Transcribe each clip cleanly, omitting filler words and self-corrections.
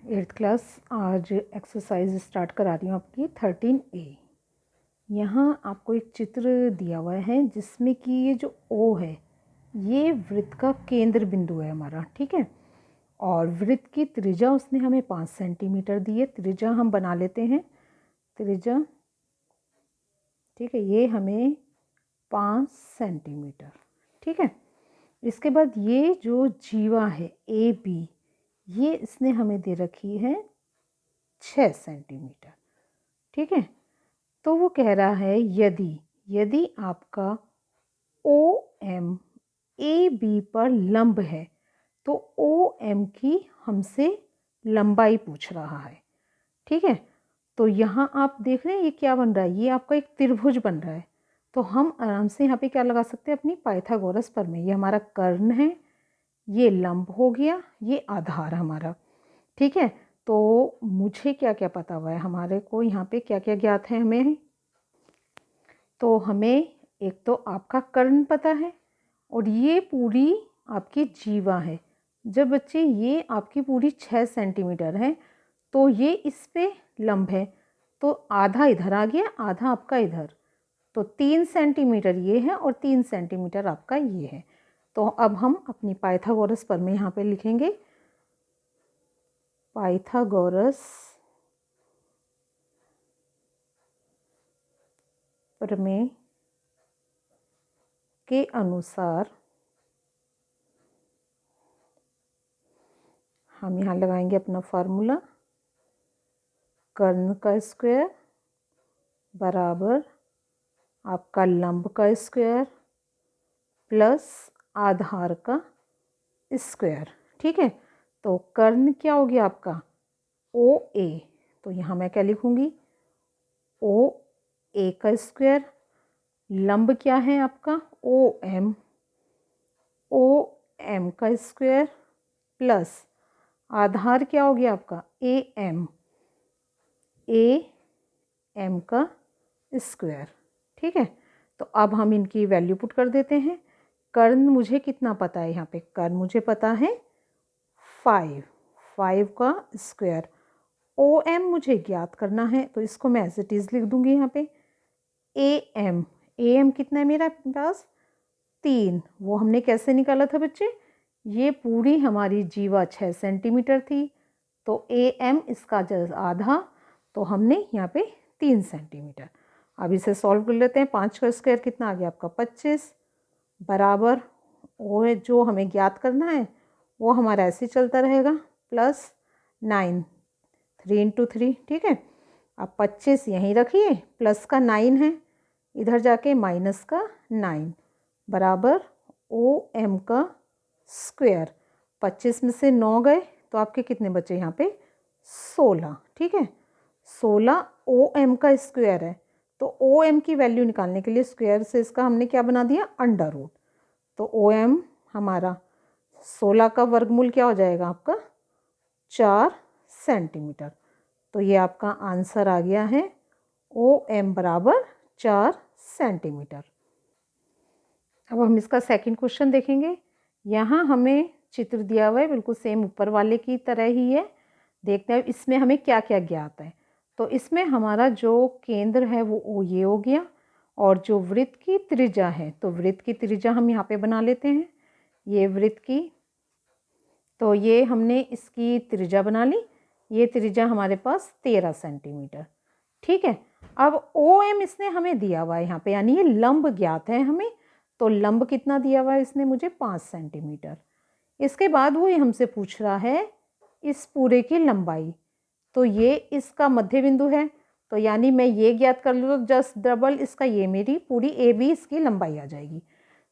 Eighth class आज exercise start करा रही हूँ आपकी 13A। यहाँ आपको एक चित्र दिया हुआ है जिसमें कि ये जो O है ये वृत्त का केंद्र बिंदु है हमारा, ठीक है। और वृत्त की त्रिज्या उसने हमें 5 सेंटीमीटर दी है। त्रिज्या हम बना लेते हैं, त्रिज्या, ठीक है, ये हमें 5 सेंटीमीटर, ठीक है। इसके बाद ये जो जीवा है AB, ये इसने हमें दे रखी है 6 सेंटीमीटर, ठीक है। तो वो कह रहा है यदि आपका OM AB पर लंब है तो OM की हमसे लंबाई पूछ रहा है, ठीक है। तो यहाँ आप देख रहे हैं ये क्या बन रहा है, ये आपका एक त्रिभुज बन रहा है। तो हम आराम से यहाँ पे क्या लगा सकते हैं, अपनी पाइथागोरस प्रमेय। ये हमारा कर्ण है, ये लंब हो गया, ये आधार हमारा, ठीक है। तो मुझे क्या क्या पता हुआ है, हमारे को यहाँ पे क्या क्या ज्ञात है हमें। तो हमें एक तो आपका कर्ण पता है और ये पूरी आपकी जीवा है। जब बच्चे ये आपकी पूरी 6 सेंटीमीटर है तो ये इस पे लंब है, तो आधा इधर आ गया, आधा आपका इधर, तो 3 सेंटीमीटर ये है और 3 सेंटीमीटर आपका ये है। तो अब हम अपनी पाइथागोरस प्रमेय यहाँ पे लिखेंगे। पाइथागोरस प्रमेय के अनुसार हम यहाँ लगाएंगे अपना फार्मूला, कर्ण का स्क्वायर बराबर आपका लंब का स्क्वायर प्लस आधार का स्क्वायर, ठीक है। तो कर्ण क्या हो गया आपका OA, तो यहाँ मैं क्या लिखूँगी OA का स्क्वायर, लंब क्या है आपका OM का स्क्वायर प्लस आधार क्या हो गया आपका AM का स्क्वायर, ठीक है। तो अब हम इनकी वैल्यू पुट कर देते हैं। कर्ण मुझे कितना पता है, यहाँ पे कर्ण मुझे पता है 5 का स्क्वायर। OM मुझे ज्ञात करना है तो इसको मैं एज इट इज़ लिख दूंगी यहाँ पे। AM कितना है मेरा पास 3, वो हमने कैसे निकाला था बच्चे, ये पूरी हमारी जीवा 6 सेंटीमीटर थी तो AM इसका आधा, तो हमने यहाँ पे 3 सेंटीमीटर। अब इसे सॉल्व कर लेते हैं। 5 का स्क्वायर कितना आ गया आपका 25 बराबर वो जो हमें ज्ञात करना है वो हमारा ऐसे चलता रहेगा प्लस 9, 3 इंटू 3, ठीक है। अब 25 यहीं रखिए, प्लस का 9 है, इधर जाके माइनस का 9 बराबर OM का स्क्वायर। 25 में से 9 गए तो आपके कितने बचे यहाँ पे 16, ठीक है। 16 OM का स्क्वायर है, तो OM की वैल्यू निकालने के लिए स्क्वायर से इसका हमने क्या बना दिया अंडर रूट। तो OM हमारा 16 का वर्गमूल क्या हो जाएगा आपका 4 सेंटीमीटर। तो ये आपका आंसर आ गया है OM बराबर 4 सेंटीमीटर। अब हम इसका सेकंड क्वेश्चन देखेंगे। यहाँ हमें चित्र दिया हुआ है बिल्कुल सेम ऊपर वाले की तरह ही है। देखते हैं इसमें हमें क्या क्या ज्ञात है। तो इसमें हमारा जो केंद्र है वो ये हो गया, और जो वृत्त की त्रिज्या है तो वृत्त की त्रिज्या हम यहाँ पे बना लेते हैं। ये वृत्त की, तो ये हमने इसकी त्रिज्या बना ली, ये त्रिज्या हमारे पास 13 सेंटीमीटर, ठीक है। अब OM इसने हमें दिया हुआ है यहाँ पे, यानी ये लंब ज्ञात है हमें। तो लंब कितना दिया हुआ है इसने मुझे 5 सेंटीमीटर। इसके बाद वो हमसे पूछ रहा है इस पूरे की लंबाई। तो ये इसका मध्य बिंदु है, तो यानी मैं ये ज्ञात कर लूँ तो जस्ट डबल इसका ये मेरी पूरी AB इसकी लंबाई आ जाएगी।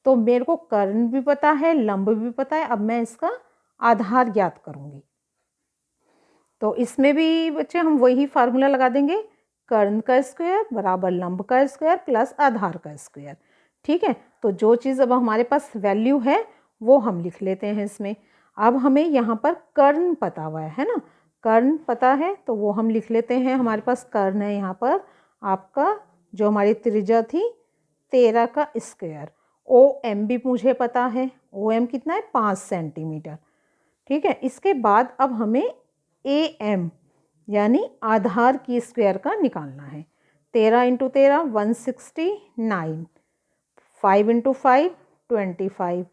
तो मेरे को कर्ण भी पता है, लंब भी पता है। अब मैं इसका आधार ज्ञात करूँगी। तो इसमें भी बच्चे हम वही फार्मूला लगा देंगे, कर्ण का स्क्वायर बराबर लंब का स्क्वायर प्लस आधार का स्क्वायर, ठीक है। तो जो चीज़ अब हमारे पास वैल्यू है वो हम लिख लेते हैं इसमें। अब हमें यहाँ पर कर्ण पता हुआ है ना, कर्ण पता है तो वो हम लिख लेते हैं। हमारे पास कर्ण है यहाँ पर आपका, जो हमारी त्रिज्या थी 13 का स्क्वायर। OM भी मुझे पता है, OM कितना है 5 सेंटीमीटर, ठीक है। इसके बाद अब हमें AM यानी आधार की स्क्वायर का निकालना है। 13 × 13 169, 5 × 5 25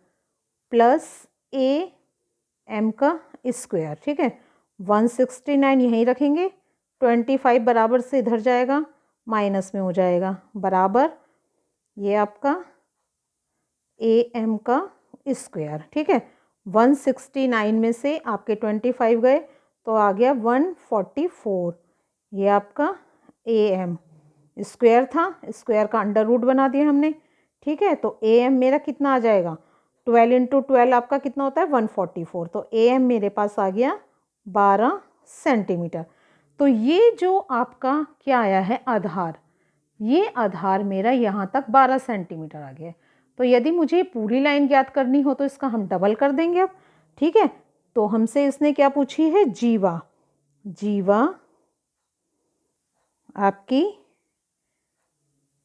प्लस AM का स्क्वायर। ठीक है, 169 यहीं रखेंगे, 25 बराबर से इधर जाएगा, माइनस में हो जाएगा, बराबर ये आपका AM का स्क्वायर। ठीक है, 169 में से आपके 25 गए तो आ गया 144। ये आपका AM स्क्वायर था, स्क्वायर का अंडर रूट बना दिया हमने। ठीक है, तो AM मेरा कितना आ जाएगा, 12 × 12 आपका कितना होता है 144। तो AM मेरे पास आ गया 12 सेंटीमीटर। तो ये जो आपका क्या आया है आधार, ये आधार मेरा यहाँ तक 12 सेंटीमीटर आ गया है। तो यदि मुझे पूरी लाइन ज्ञात करनी हो तो इसका हम डबल कर देंगे अब। ठीक है, तो हमसे इसने क्या पूछी है, जीवा। जीवा आपकी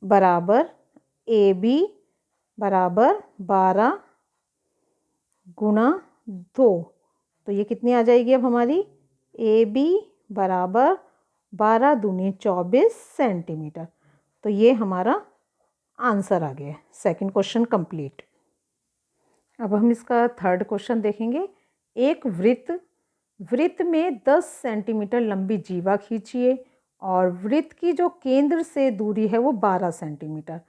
बराबर AB बराबर 12 गुणा 2। तो ये कितनी आ जाएगी अब हमारी, AB बराबर 12 दूनी 24 सेंटीमीटर। तो ये हमारा आंसर आ गया। Second question complete. अब हम इसका थर्ड क्वेश्चन देखेंगे। एक वृत्त में 10 सेंटीमीटर लंबी जीवा खींचिए और वृत्त की जो केंद्र से दूरी है वो 12 सेंटीमीटर।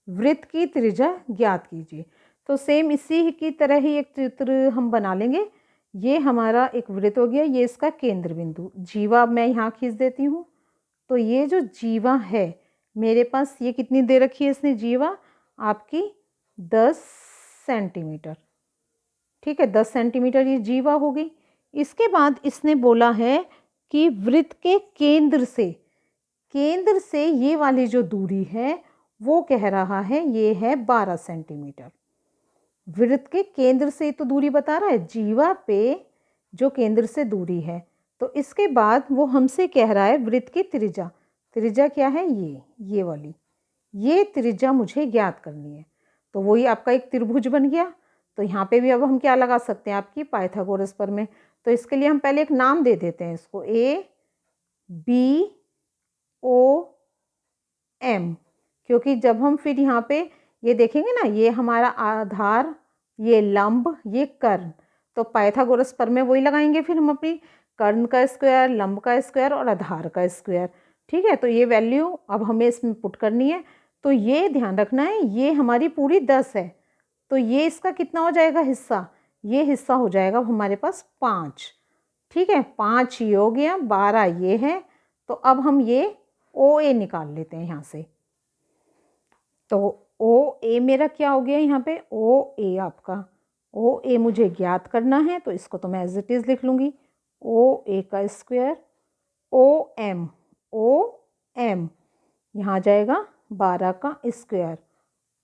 वृत्त की त्रिज्या ज्ञात कीजिए। तो सेम इसी की तरह ही एक चित्र हम बना लेंगे। ये हमारा एक वृत्त हो गया, ये इसका केंद्र बिंदु। जीवा मैं यहाँ खींच देती हूँ। तो ये जो जीवा है मेरे पास, ये कितनी दे रखी है इसने जीवा आपकी 10 सेंटीमीटर। ठीक है, 10 सेंटीमीटर ये जीवा हो गई। इसके बाद इसने बोला है कि वृत्त के केंद्र से ये वाली जो दूरी है वो कह रहा है ये है 12 सेंटीमीटर। वृत्त के केंद्र से तो दूरी बता रहा है, जीवा पे जो केंद्र से दूरी है। तो इसके बाद वो हमसे कह रहा है वृत्त की त्रिज्या। त्रिज्या क्या है, ये वाली, ये त्रिज्या मुझे ज्ञात करनी है। तो वही आपका एक त्रिभुज बन गया। तो यहाँ पे भी अब हम क्या लगा सकते हैं, आपकी पाइथागोरस प्रमेय। तो इसके लिए हम पहले एक नाम दे देते हैं इसको, ABOM, क्योंकि जब हम फिर यहाँ पे ये देखेंगे ना, ये हमारा आधार, ये लंब, ये कर्ण। तो पाइथागोरस प्रमेय वही लगाएंगे फिर हम अपनी, कर्ण का स्क्वायर, लंब का स्क्वायर और आधार का स्क्वायर। ठीक है, तो ये वैल्यू अब हमें इसमें पुट करनी है। तो ये ध्यान रखना है, ये हमारी पूरी 10 है। तो ये इसका कितना हो जाएगा हिस्सा, ये हिस्सा हो जाएगा हमारे पास 5। ठीक है, 5 ये हो गया, 12 ये है। तो अब हम ये OA निकाल लेते हैं यहाँ से। तो OA मेरा क्या हो गया यहाँ पे, OA आपका, OA मुझे ज्ञात करना है। तो इसको तो मैं एज इट इज़ लिख लूँगी, OA का स्क्वायर, OM यहाँ जाएगा 12 का स्क्वायर,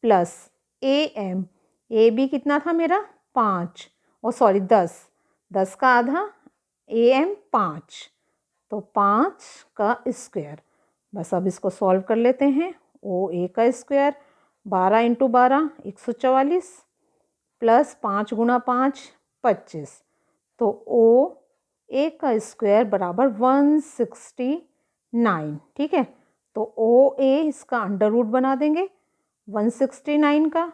प्लस AM, AB कितना था मेरा 5, और सॉरी 10 का आधा, AM 5, तो 5 का स्क्वायर। बस अब इसको सॉल्व कर लेते हैं। OA का स्क्वायर 12 × 12 144, प्लस 5 × 5 25। तो OA का स्क्वायर बराबर 169। ठीक है, तो OA इसका अंडर रूट बना देंगे 169 का।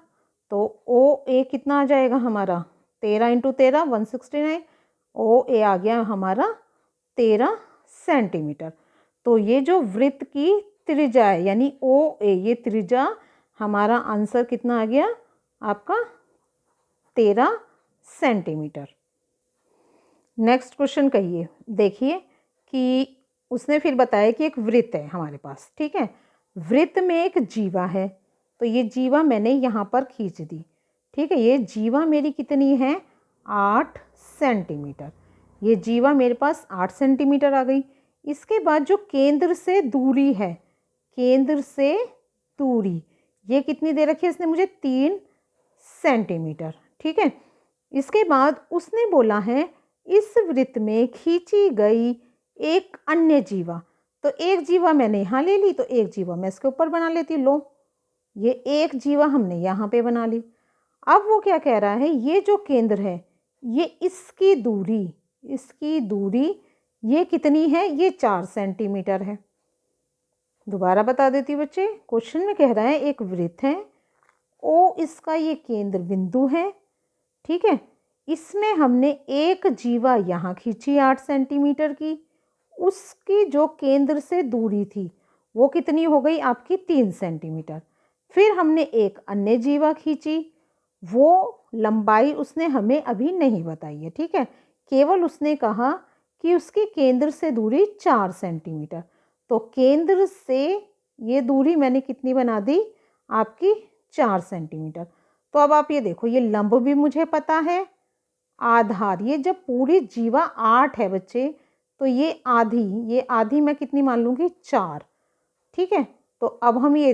तो OA कितना आ जाएगा हमारा, 13 × 13 169। OA आ गया हमारा 13 सेंटीमीटर। तो ये जो वृत्त की त्रिज्या है यानी OA, ये त्रिज्या हमारा आंसर कितना आ गया आपका 13 सेंटीमीटर। नेक्स्ट क्वेश्चन कहिए, देखिए कि उसने फिर बताया कि एक वृत्त है हमारे पास। ठीक है, वृत्त में एक जीवा है। तो ये जीवा मैंने यहाँ पर खींच दी। ठीक है, ये जीवा मेरी कितनी है 8 सेंटीमीटर। ये जीवा मेरे पास 8 सेंटीमीटर आ गई। इसके बाद जो केंद्र से दूरी है, केंद्र से दूरी ये कितनी दे रखी है इसने मुझे 3 सेंटीमीटर। ठीक है, इसके बाद उसने बोला है इस वृत्त में खींची गई एक अन्य जीवा। तो एक जीवा मैंने यहाँ ले ली, तो एक जीवा मैं इसके ऊपर बना लेती। लो, ये एक जीवा हमने यहाँ पे बना ली। अब वो क्या कह रहा है, ये जो केंद्र है ये इसकी दूरी ये कितनी है, ये 4 सेंटीमीटर है। दोबारा बता देती हूँ बच्चे, क्वेश्चन में कह रहा है एक वृत्त है, ओ इसका ये केंद्र बिंदु है, ठीक है। इसमें हमने एक जीवा यहाँ खींची 8 सेंटीमीटर की, उसकी जो केंद्र से दूरी थी वो कितनी हो गई आपकी 3 सेंटीमीटर। फिर हमने एक अन्य जीवा खींची, वो लंबाई उसने हमें अभी नहीं बताई है, ठीक है। केवल उसने कहा कि उसकी केंद्र से दूरी 4 सेंटीमीटर। तो केंद्र से ये दूरी मैंने कितनी बना दी आपकी 4 सेंटीमीटर। तो अब आप ये देखो, ये लंब भी मुझे पता है, आधार, ये जब पूरी जीवा 8 है बच्चे, तो ये आधी मैं कितनी मान लूँगी 4, ठीक है। तो अब हम ये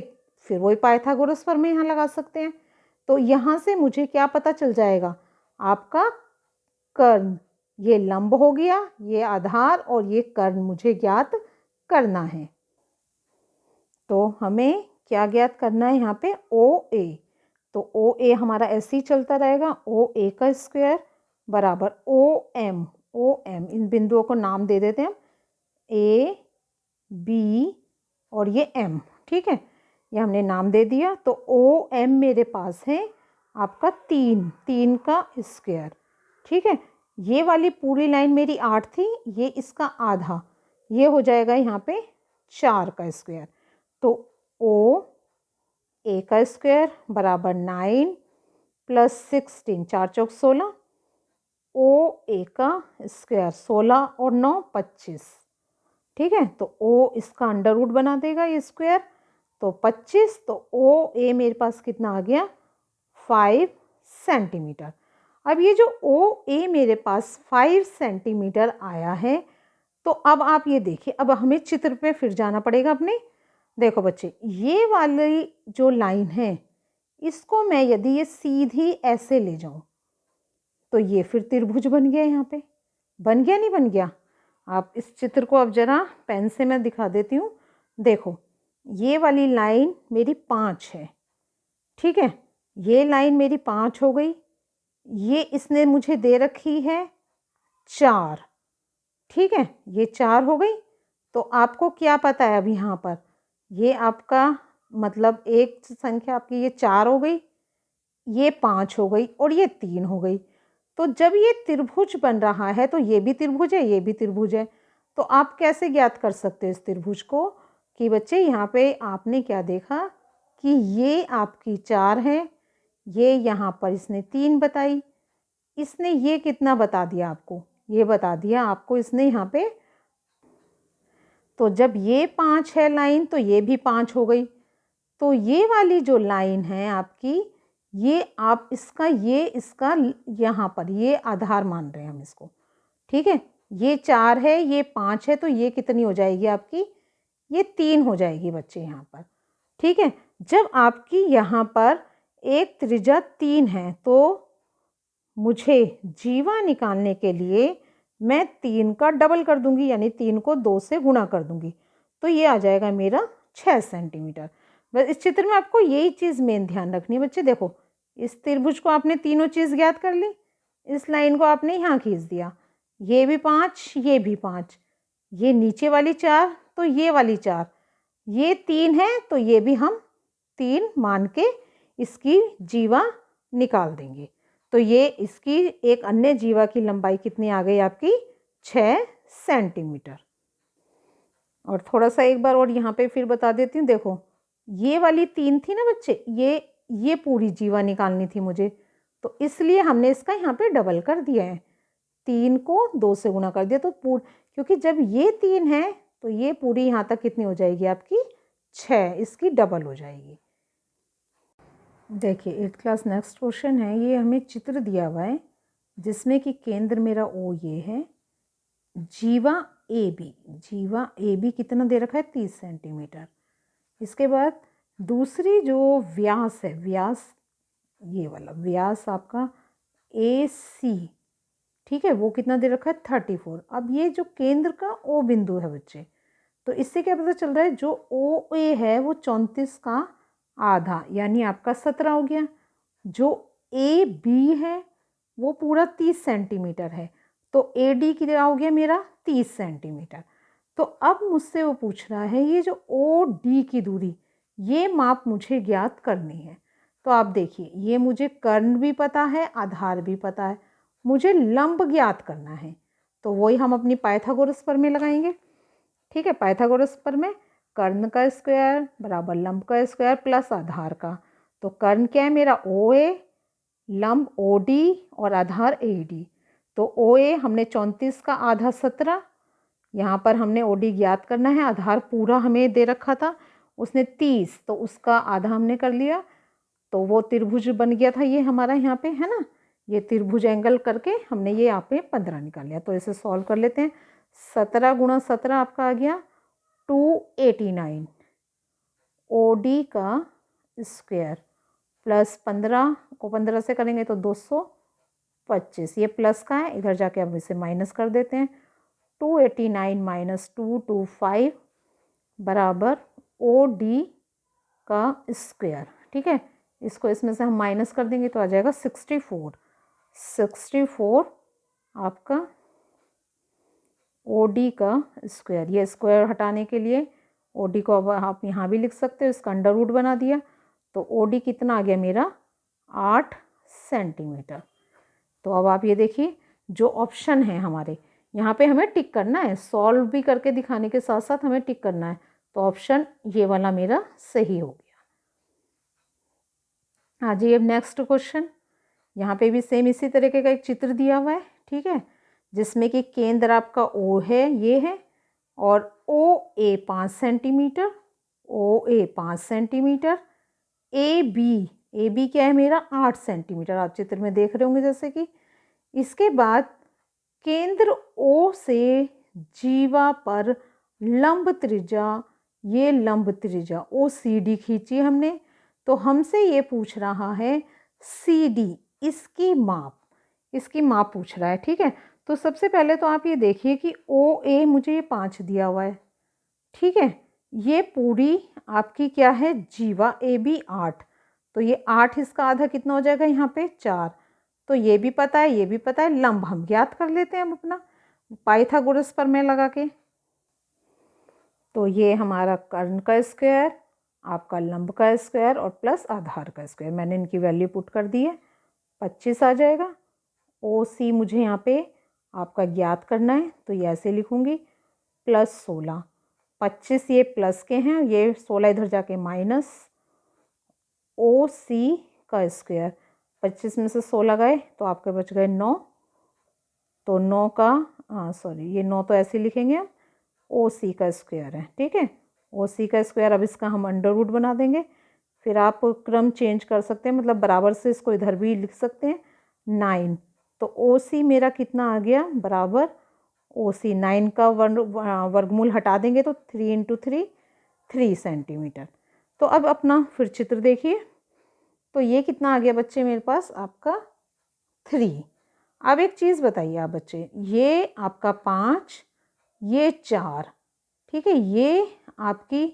फिर वही पाइथागोरस प्रमेय यहाँ लगा सकते हैं। तो यहाँ से मुझे क्या पता चल जाएगा, आपका कर्ण, ये लंब हो गया, ये आधार, और ये कर्ण मुझे ज्ञात करना है। तो हमें क्या ज्ञात करना है यहाँ पे, ओ ए। तो ओ ए हमारा ऐसे ही चलता रहेगा, ओ ए का स्क्वायर बराबर ओ एम। इन बिंदुओं को नाम दे देते हैं हम, ए बी और ये एम, ठीक है, ये हमने नाम दे दिया। तो ओ एम मेरे पास है आपका 3 का स्क्वायर, ठीक है। ये वाली पूरी लाइन मेरी 8 थी, ये इसका आधा, ये हो जाएगा यहाँ पे 4 का स्क्वायर। तो ओ ए का स्क्वायर बराबर 9 प्लस 16, 4 चौक 16, ओ ए का स्क्वायर 16 और 9 25, ठीक है। तो ओ इसका अंडर रूट बना देगा ये स्क्वायर, तो 25। तो ओ ए मेरे पास कितना आ गया 5 सेंटीमीटर। अब ये जो ओ ए मेरे पास 5 सेंटीमीटर आया है, तो अब आप ये देखिए, अब हमें चित्र पे फिर जाना पड़ेगा अपने। देखो बच्चे, ये वाली जो लाइन है, इसको मैं यदि ये सीधी ऐसे ले जाऊं, तो ये फिर त्रिभुज बन गया, यहाँ पे बन गया नहीं बन गया। आप इस चित्र को अब जरा पेन से मैं दिखा देती हूँ। देखो, ये वाली लाइन मेरी 5 है, ठीक है, ये लाइन मेरी 5 हो गई, ये इसने मुझे दे रखी है 4, ठीक है, ये 4 हो गई। तो आपको क्या पता है अब यहाँ पर, ये आपका मतलब एक संख्या आपकी ये 4 हो गई, ये 5 हो गई और ये 3 हो गई। तो जब ये त्रिभुज बन रहा है, तो ये भी त्रिभुज है, ये भी त्रिभुज है। तो आप कैसे ज्ञात कर सकते हो इस त्रिभुज को, कि बच्चे यहाँ पे आपने क्या देखा कि ये आपकी 4 है, ये यहाँ पर इसने 3 बताई, इसने ये कितना बता दिया आपको, ये बता दिया आपको इसने यहाँ पे। तो जब ये 5 है लाइन, तो ये भी 5 हो गई। तो ये वाली जो लाइन है आपकी, ये आप इसका यहाँ पर ये आधार मान रहे हैं हम इसको, ठीक है। ये 4 है, ये 5 है, तो ये कितनी हो जाएगी आपकी, ये 3 हो जाएगी बच्चे यहाँ पर, ठीक है। जब आपकी यहाँ पर एक त्रिज्या 3 है, तो मुझे जीवा निकालने के लिए मैं 3 का डबल कर दूंगी, यानी 3 को 2 से गुणा कर दूंगी, तो ये आ जाएगा मेरा 6 सेंटीमीटर। बस इस चित्र में आपको यही चीज़ मेन ध्यान रखनी है बच्चे। देखो, इस त्रिभुज को आपने तीनों चीज़ ज्ञात कर ली, इस लाइन को आपने यहाँ खींच दिया, ये भी 5, ये भी 5, ये नीचे वाली 4, तो ये वाली 4, ये 3 है, तो ये भी हम 3 मान के इसकी जीवा निकाल देंगे। तो ये इसकी एक अन्य जीवा की लंबाई कितनी आ गई आपकी 6 सेंटीमीटर। और थोड़ा सा एक बार और यहाँ पे फिर बता देती हूँ। देखो, ये वाली 3 थी ना बच्चे, ये पूरी जीवा निकालनी थी मुझे, तो इसलिए हमने इसका यहाँ पे डबल कर दिया है, 3 को 2 से गुणा कर दिया। तो क्योंकि जब ये 3 है, तो ये पूरी यहाँ तक कितनी हो जाएगी आपकी 6, इसकी डबल हो जाएगी। देखिए 8th क्लास नेक्स्ट क्वेश्चन है, ये हमें चित्र दिया हुआ है जिसमें कि केंद्र मेरा ओ ये है, जीवा ए बी कितना दे रखा है 30 सेंटीमीटर। इसके बाद दूसरी जो व्यास है, ये वाला व्यास आपका ए सी, ठीक है, वो कितना दे रखा है 34। अब ये जो केंद्र का ओ बिंदु है बच्चे, तो इससे क्या पता चल रहा है, जो ओ ए है वो 34 का आधा, यानी आपका 17 हो गया। जो ए बी है वो पूरा 30 सेंटीमीटर है, तो AD कितना हो गया मेरा 30 सेंटीमीटर। तो अब मुझसे वो पूछ रहा है ये जो OD की दूरी, ये माप मुझे ज्ञात करनी है। तो आप देखिए, ये मुझे कर्ण भी पता है, आधार भी पता है, मुझे लंब ज्ञात करना है। तो वही हम अपनी पाइथागोरस प्रमेय लगाएंगे। ठीक है, पाइथागोरस प्रमेय, कर्ण का स्क्वायर बराबर लंब का स्क्वायर प्लस आधार का। तो कर्ण क्या है मेरा OA, लंब OD और आधार AD। तो OA हमने 34 का आधा 17, यहाँ पर हमने OD ज्ञात करना है, आधार पूरा हमें दे रखा था उसने 30, तो उसका आधा हमने कर लिया। तो वो त्रिभुज बन गया था ये हमारा यहाँ पे, है ना, ये त्रिभुज एंगल करके हमने ये यहाँ पे 15 निकाल लिया। तो इसे सॉल्व कर लेते हैं। 17 गुणा 17 आपका आ गया 289 OD का स्क्वायर प्लस 15 को 15 से करेंगे तो 225, ये प्लस का है, इधर जाके अब इसे माइनस कर देते हैं। 289 माइनस 225 बराबर OD का स्क्वायर। ठीक है, इसको इसमें से हम माइनस कर देंगे तो आ जाएगा 64 आपका OD का स्क्वायर। ये स्क्वायर हटाने के लिए OD को अब आप यहाँ भी लिख सकते हो, इसका अंडर रूट बना दिया। तो OD कितना आ गया मेरा 8 सेंटीमीटर। तो अब आप ये देखिए, जो ऑप्शन है हमारे यहाँ पे हमें टिक करना है, सॉल्व भी करके दिखाने के साथ साथ हमें टिक करना है। तो ऑप्शन ये वाला मेरा सही हो गया। हाँ जी, अब नेक्स्ट क्वेश्चन, यहाँ पे भी सेम इसी तरीके का एक चित्र दिया हुआ है। ठीक है, जिसमें कि केंद्र आपका O है, ये है, और OA 5 centimetre, OA 5 centimetre, AB क्या है मेरा 8 सेंटीमीटर, आप चित्र में देख रहे होंगे जैसे कि। इसके बाद केंद्र O से जीवा पर लंब त्रिज्या, ये लंब त्रिज्या OCD खींची हमने। तो हमसे ये पूछ रहा है CD, इसकी माप पूछ रहा है। ठीक है, तो सबसे पहले तो आप ये देखिए कि OA मुझे ये 5 दिया हुआ है। ठीक है, ये पूरी आपकी क्या है जीवा AB 8, तो ये 8 इसका आधा कितना हो जाएगा यहाँ पे 4। तो ये भी पता है, ये भी पता है, लंब हम ज्ञात कर लेते हैं हम अपना पाइथागोरस प्रमेय लगा के। तो ये हमारा कर्ण का स्क्वायर, आपका लंब का स्क्वायर और प्लस आधार का स्क्वायर, मैंने इनकी वैल्यू पुट कर दी है, 25 आ जाएगा। OC मुझे यहाँ पे आपका ज्ञात करना है, तो ये ऐसे लिखूँगी प्लस 16, 25 ये प्लस के हैं, ये 16 इधर जाके माइनस, OC का स्क्वायर, 25 में से 16 गए तो आपके बच गए 9, तो 9 का ये 9 तो ऐसे लिखेंगे हम, OC का स्क्वायर है। ठीक है, OC का स्क्वायर, अब इसका हम अंडर रूट बना देंगे, फिर आप क्रम चेंज कर सकते हैं, मतलब बराबर से इसको इधर भी लिख सकते हैं 9। तो OC मेरा कितना आ गया बराबर OC 9 का वर्गमूल हटा देंगे तो 3 × 3 3 सेंटीमीटर। तो अब अपना फिर चित्र देखिए, तो ये कितना आ गया बच्चे मेरे पास आपका 3। अब एक चीज़ बताइए आप बच्चे, ये आपका 5, ये 4, ठीक है, ये आपकी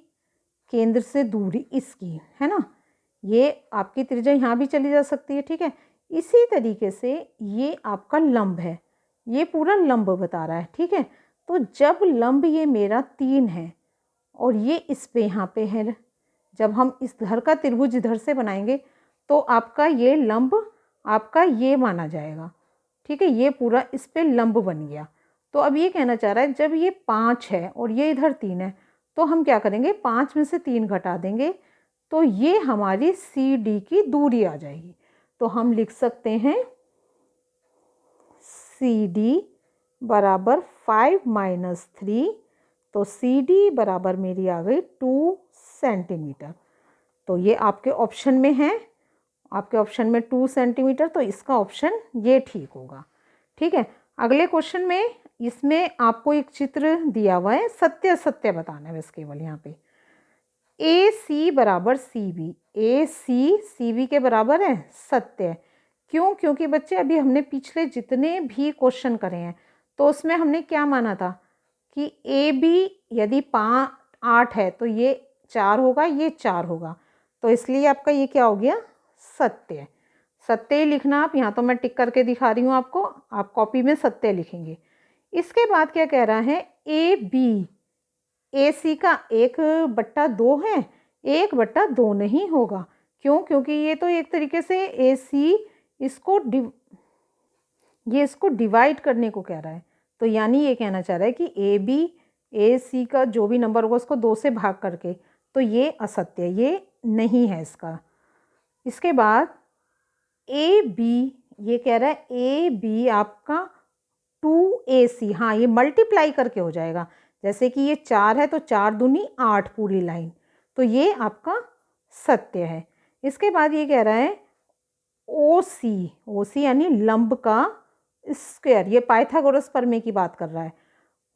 केंद्र से दूरी इसकी है ना, ये आपकी त्रिज्या यहाँ भी चली जा सकती है। ठीक है, इसी तरीके से ये आपका लंब है, ये पूरा लंब बता रहा है। ठीक है, तो जब लंब ये मेरा 3 है और ये इस पे यहाँ पे है, जब हम इस घर का त्रिभुज इधर से बनाएंगे तो आपका ये लंब आपका ये माना जाएगा। ठीक है, ये पूरा इस पे लंब बन गया। तो अब ये कहना चाह रहा है जब ये 5 है और ये इधर 3 है तो हम क्या करेंगे, 5 में से 3 घटा देंगे तो ये हमारी CD की दूरी आ जाएगी। तो हम लिख सकते हैं CD बराबर 5 - 3, तो CD बराबर मेरी आ गई 2 सेंटीमीटर। तो ये आपके ऑप्शन में है, आपके ऑप्शन में 2 सेंटीमीटर, तो इसका ऑप्शन ये ठीक होगा। ठीक है, अगले क्वेश्चन में इसमें आपको एक चित्र दिया हुआ है, सत्य बताना है बस केवल यहाँ पे। AC बराबर CB, AC CB के बराबर है, सत्य। क्यों? क्योंकि बच्चे अभी हमने पिछले जितने भी क्वेश्चन करे हैं तो उसमें हमने क्या माना था कि AB यदि 8 है तो ये 4 होगा, ये 4 होगा, तो इसलिए आपका ये क्या हो गया, सत्य। सत्य ही लिखना आप, यहाँ तो मैं टिक करके दिखा रही हूँ आपको, आप कॉपी में सत्य लिखेंगे। इसके बाद क्या कह रहा है, ए बी, ए सी का 1/2 है, 1/2 नहीं होगा। क्यों? क्योंकि ये तो एक तरीके से ए सी इसको डिवाइड करने को कह रहा है। तो यानी ये कहना चाह रहा है कि ए बी, ए सी का जो भी नंबर होगा उसको 2 से भाग करके, तो ये असत्य, ये नहीं है इसका। इसके बाद ए बी, ये कह रहा है ए बी आपका 2AC, हाँ ये मल्टीप्लाई करके हो जाएगा। जैसे कि ये 4 है तो 4 दूनी 8 पूरी लाइन, तो ये आपका सत्य है। इसके बाद ये कह रहा है OC, OC यानी लंब का स्क्वायर, ये पाइथागोरस प्रमेय की बात कर रहा है।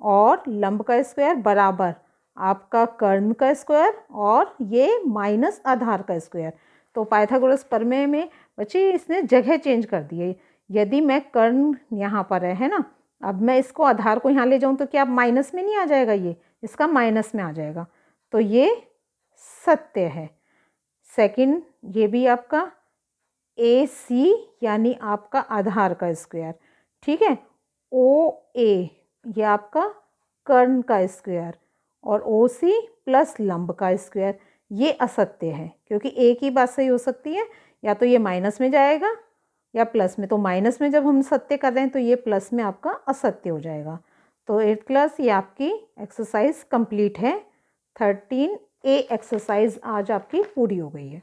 और लंब का स्क्वायर बराबर आपका कर्ण का स्क्वायर और ये माइनस आधार का स्क्वायर। तो पाइथागोरस प्रमेय में बच्चे इसने जगह चेंज कर दी है। यदि मैं कर्ण यहाँ पर है ना, अब मैं इसको आधार को यहाँ ले जाऊँ तो क्या माइनस में नहीं आ जाएगा, ये इसका माइनस में आ जाएगा, तो ये सत्य है। सेकंड, ये भी आपका AC यानी आपका आधार का स्क्वायर, ठीक है। OA ये आपका कर्ण का स्क्वायर और OC प्लस लंब का स्क्वायर, ये असत्य है। क्योंकि एक ही बात सही हो सकती है, या तो ये माइनस में जाएगा या प्लस में। तो माइनस में जब हम सत्य कर रहे हैं तो ये प्लस में आपका असत्य हो जाएगा। तो 8th क्लास ये आपकी एक्सरसाइज कंप्लीट है। 13A एक्सरसाइज आज आपकी पूरी हो गई है।